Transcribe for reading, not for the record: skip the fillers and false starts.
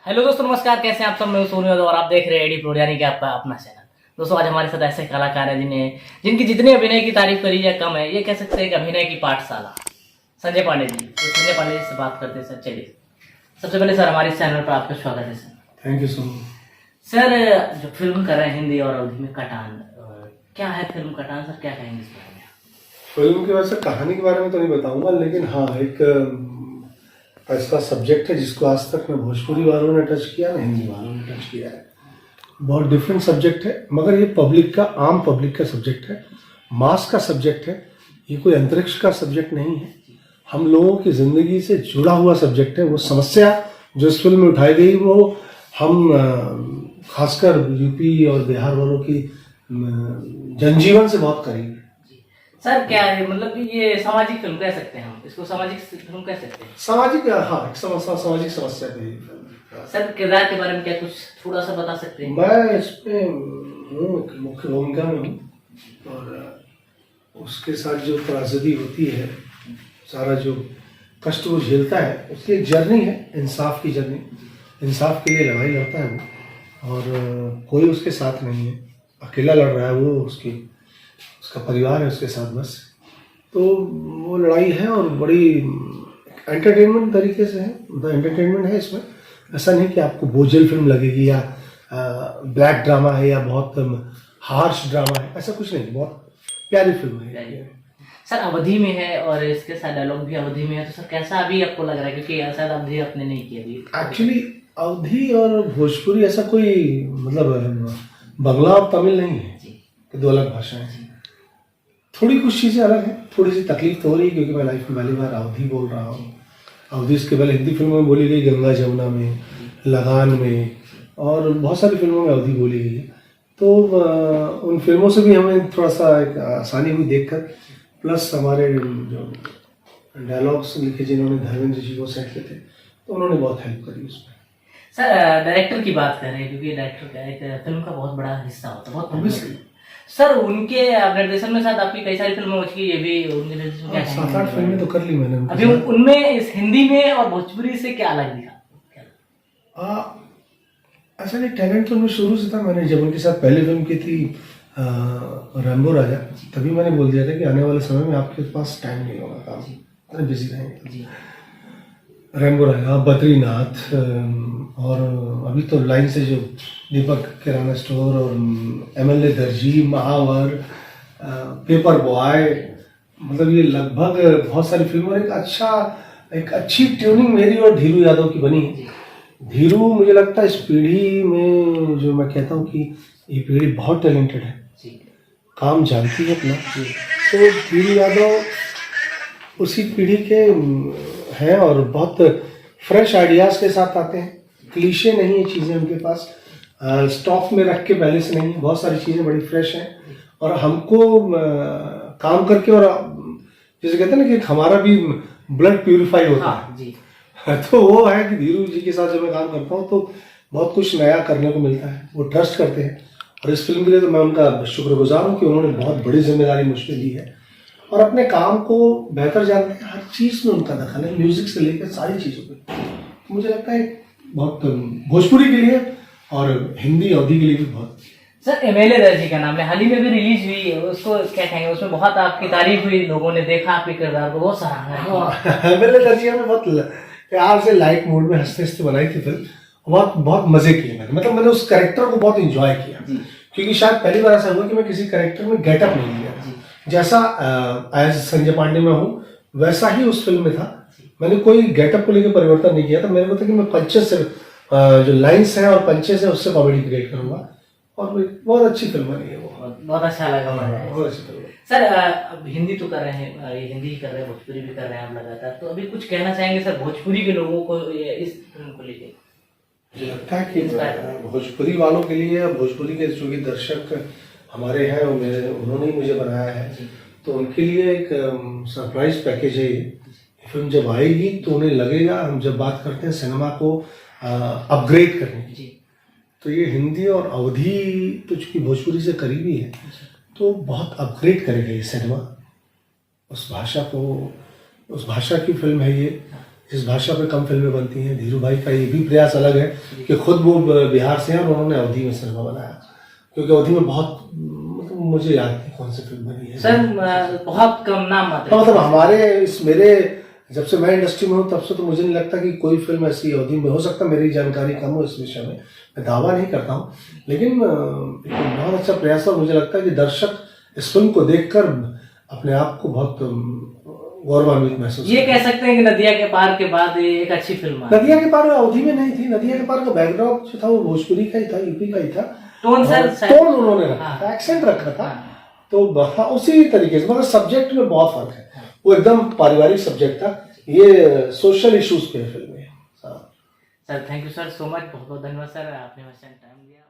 Hello दोस्तों, नमस्कार। कैसे हैं आप सब? मैं सोनू यादव और आप देख रहे हैं एडी प्रो, यानी कि आपका अपना चैनल। दोस्तों, आज हमारे साथ ऐसे कलाकार हैं जिनकी जितनी अभिनय की तारीफ करी जाए कम है। ये कह सकते हैं कि अभिनय की पाठशाला संजय पांडे जी। तो संजय पांडे जी से बात करते हैं। सर चलिए, सबसे पहले सर हमारे चैनल पर आपका स्वागत है sir. Thank you so much. Sir, जो फिल्म कर रहे हैं हिंदी और अवधी में कटान, क्या है फिल्म कटान? सर क्या कहेंगे इस बारे में? फिल्म की वैसे कहानी के बारे में तो नहीं बताऊंगा, लेकिन हाँ, एक ऐसा सब्जेक्ट है जिसको आज तक न भोजपुरी वालों ने टच किया न हिंदी वालों ने टच किया है। बहुत डिफरेंट सब्जेक्ट है, मगर ये पब्लिक का, आम पब्लिक का सब्जेक्ट है, मास का सब्जेक्ट है। ये कोई अंतरिक्ष का सब्जेक्ट नहीं है, हम लोगों की ज़िंदगी से जुड़ा हुआ सब्जेक्ट है। वो समस्या जो इस फिल्म में उठाई गई वो हम खासकर यूपी और बिहार वालों की जनजीवन से बहुत करीब है। सर क्या है, मतलब कि ये सामाजिक फिल्म कह सकते हैं, हम इसको सामाजिक फिल्म कह सकते हैं। सामाजिक, हाँ, एक सामाजिक समस्या पे ही फिल्म है। सर किरदार के बारे में क्या कुछ थोड़ा सा बता सकते हैं? मैं इसमें हूँ, मुख्य भूमिका में हूँ, और उसके साथ जो त्रासदी होती है, सारा जो कष्ट वो झेलता है, उसकी एक जर्नी है, इंसाफ की जर्नी। इंसाफ के लिए लड़ाई लड़ता है वो, और कोई उसके साथ नहीं है, अकेला लड़ रहा है वो। उसका परिवार है उसके साथ बस। तो वो लड़ाई है और बड़ी एंटरटेनमेंट तरीके से है, मतलब एंटरटेनमेंट है इसमें। ऐसा नहीं कि आपको बोझिल फिल्म लगेगी या ब्लैक ड्रामा है या बहुत हार्श ड्रामा है, ऐसा कुछ नहीं। बहुत प्यारी फिल्म है। सर अवधि में है और इसके साथ डायलॉग भी अवधि में है, तो सर कैसा अभी आपको लग रहा है? क्योंकि शायद अवधि आपने नहीं किया अभी। एक्चुअली अवधि और भोजपुरी ऐसा कोई मतलब बंगला और तमिल नहीं है कि दो अलग भाषाएं हैं। थोड़ी कुछ चीज़ें अलग हैं, थोड़ी सी तकलीफ तो हो रही है, क्योंकि मैं लाइफ में पहली बार अवधि बोल रहा हूँ। अवधि इसके पहले हिंदी फिल्मों में बोली गई, गंगा जमुना में, लगान में, और बहुत सारी फिल्मों में अवधि बोली गई है। तो उन फिल्मों से भी हमें थोड़ा सा एक आसानी हुई देखकर, प्लस हमारे जो डायलॉग्स लिखे जिन्होंने धर्मेंद्र जी को सेट किए थे, तो उन्होंने बहुत हेल्प करी उसमें। सर डायरेक्टर की बात कर रहे हैं, क्योंकि डायरेक्टर का एक फिल्म का बहुत बड़ा हिस्सा होता है, बहुत सर उनके निर्देशन में साथ आपकी कई सारी फिल्में हो चुकी है। ये भी उनके निर्देशन में 7-8 फिल्में तो कर ली मैंने अभी। उनमें इस हिंदी में और भोजपुरी से क्या अलग दिखा? ऐसा नहीं, टैलेंट तो उनमें शुरू से था। मैंने जब उनके साथ पहली फिल्म की थी रैम्बो राजा, तभी मैंने बोल दिया था कि आने वाले समय में आपके पास टाइम नहीं होगा, काम इतने बिजी रहेंगे। रैम्बो राजा, बद्रीनाथ, और अभी तो लाइन से जो दीपक किराना स्टोर और MLA दर्जी, महावर, पेपर बॉय, मतलब ये लगभग बहुत सारी फिल्मों। एक अच्छी ट्यूनिंग मेरी और धीरू यादव की बनी है। धीरू, मुझे लगता है इस पीढ़ी में, जो मैं कहता हूँ कि ये पीढ़ी बहुत टैलेंटेड है, काम जानती है अपना। तो धीरू यादव उसी पीढ़ी के हैं और बहुत फ्रेश आइडियाज़ के साथ आते हैं। क्लीशे नहीं है चीज़ें उनके पास, स्टॉक में रख के पहले से नहीं है। बहुत सारी चीज़ें बड़ी फ्रेश हैं, और हमको काम करके, और जैसे कहते हैं ना कि हमारा भी ब्लड प्यूरिफाई होता है जी। तो वो है कि धीरू जी के साथ जब मैं काम करता हूँ तो बहुत कुछ नया करने को मिलता है। वो ट्रस्ट करते हैं, और इस फिल्म के लिए तो मैं उनका शुक्रगुजार हूँ कि उन्होंने बहुत बड़ी जिम्मेदारी मुझ पर दी है, और अपने काम को बेहतर जानते हैं। हर चीज़ में उनका दखल है, म्यूजिक से लेकर सारी चीज़ों पे। मुझे लगता है बहुत भोजपुरी के लिए और हिंदी अवधि के लिए भी बहुत। सर MLA दर्जी का नाम है, हाल ही में भी रिलीज हुई है, उसको क्या कहेंगे? उसमें बहुत आपकी तारीफ हुई, लोगों ने देखा आपके किरदार को, बहुत सराहा। MLA दर्जी ने बहुत प्यार से लाइट मूड में हंसते हंसते बनाई थी फिल्म। बहुत मजे किए मैंने, मतलब मैंने उस कैरेक्टर को बहुत इंजॉय किया, क्योंकि शायद पहली बार ऐसा हुआ कि मैं किसी कैरेक्टर में गेटअप नहीं लिया। जैसा एज संजय पांडे में हूँ, वैसा ही उस फिल्म में था। मैंने कोई गेटअप को लेकर परिवर्तन नहीं किया था। मेरे को था कि मैं पंचेस से, जो लाइन्स हैं और पंचेस हैं, उससे कॉमेडी क्रिएट करूंगा, और बहुत अच्छी फिल्म बनी है वो। बहुत अच्छा लगा, बहुत अच्छी फिल्म। सर अब हिंदी तो कर रहे हैं, हिंदी ही कर रहे हैं, भोजपुरी भी कर रहे हैं आप लगातार, तो अभी कुछ कहना चाहेंगे सर भोजपुरी के लोगों को इस फिल्म को लेकर? लगता है कि भोजपुरी वालों के लिए, भोजपुरी के जो भी दर्शक हमारे हैं, उन्होंने ही मुझे बनाया है, तो उनके लिए एक सरप्राइज पैकेज है ये। फिल्म जब आएगी तो उन्हें लगेगा, हम जब बात करते हैं सिनेमा को अपग्रेड करने की, तो ये हिंदी और अवधि तो चूंकि भोजपुरी से करीबी है, तो बहुत अपग्रेड करेगा ये सिनेमा। उस भाषा की फिल्म है ये, इस भाषा पे कम फिल्में बनती हैं। धीरू भाई का ये भी प्रयास अलग है कि खुद वो बिहार से हैं और उन्होंने अवधी में सिनेमा बनाया, क्योंकि अवधी में बहुत, मतलब मुझे याद नहीं कौन सी फिल्म बनी है सर बहुत कम नाम मात्र। मतलब हमारे मेरे जब से मैं इंडस्ट्री में हूँ तब से तो मुझे नहीं लगता कि कोई फिल्म ऐसी अवधि में, हो सकता मेरी जानकारी कम हो इस विषय में, मैं दावा नहीं करता हूँ, लेकिन एक बहुत अच्छा प्रयास है। मुझे लगता है कि दर्शक इस फिल्म को देखकर अपने आप को बहुत गौरवान्वित महसूस, ये कह सकते हैं कि नदिया के पार के बाद ये एक अच्छी फिल्म है। नदिया के पार अवधि में नहीं थी, नदिया के पार का बैकड्रॉप जो था वो भोजपुरी का ही था, यूपी का ही था, टोन सर टोन उन्होंने रखा था, एक्सेंट रखा था, तो उसी तरीके से, मगर सब्जेक्ट में बहुत फर्क है। वो एकदम पारिवारिक सब्जेक्ट था, ये सोशल इश्यूज पे फिल्म है। Sir thank you sir so much, बहुत बहुत धन्यवाद सर, आपने टाइम दिया।